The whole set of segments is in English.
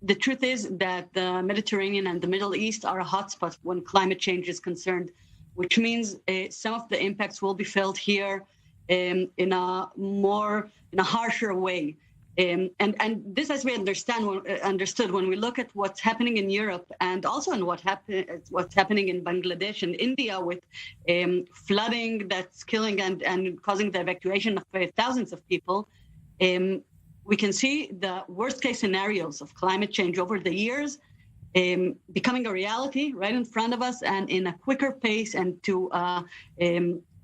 the truth is that the Mediterranean and the Middle East are a hotspot when climate change is concerned, which means some of the impacts will be felt here in a harsher way. And this, as we understood when we look at what's happening in Europe and also in what's happening in Bangladesh and India with flooding that's killing and causing the evacuation of thousands of people, we can see the worst case scenarios of climate change over the years becoming a reality right in front of us and in a quicker pace and to a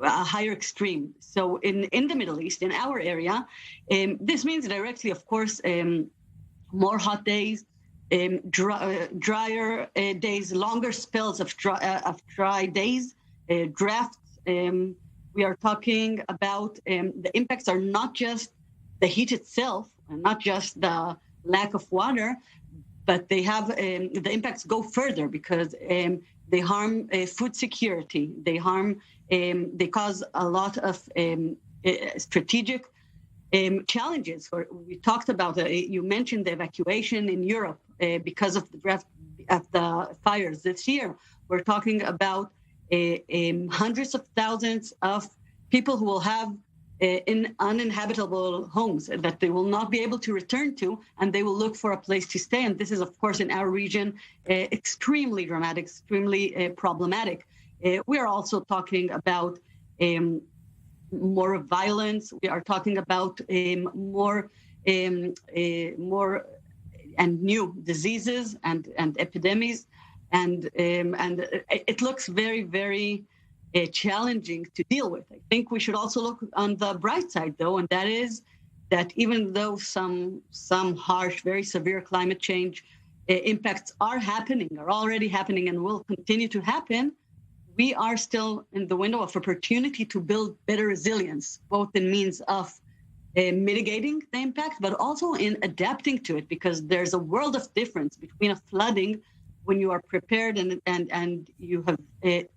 higher extreme. So in the Middle East, in our area, this means directly, of course, more hot days, drier days, longer spells of dry days, droughts. We are talking about the impacts are not just the heat itself, and not just the lack of water, but they have the impacts go further because they harm food security. They harm. They cause a lot of strategic challenges. We talked about. You mentioned the evacuation in Europe because of the fires this year. We're talking about hundreds of thousands of people who will have in uninhabitable homes that they will not be able to return to, and they will look for a place to stay. And this is, of course, in our region, extremely dramatic, extremely problematic. We are also talking about more violence. We are talking about more and new diseases and epidemics, and it looks very, very challenging to deal with. I think we should also look on the bright side, though, and that is that even though some harsh, very severe climate change impacts are already happening, and will continue to happen, we are still in the window of opportunity to build better resilience, both in means of mitigating the impact, but also in adapting to it, because there's a world of difference between a flooding when you are prepared and you have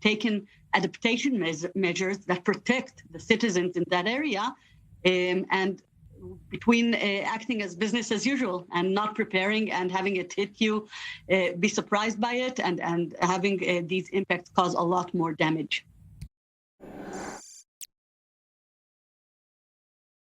taken adaptation measures that protect the citizens in that area, and between acting as business as usual and not preparing and having it hit you, be surprised by it, and having these impacts cause a lot more damage.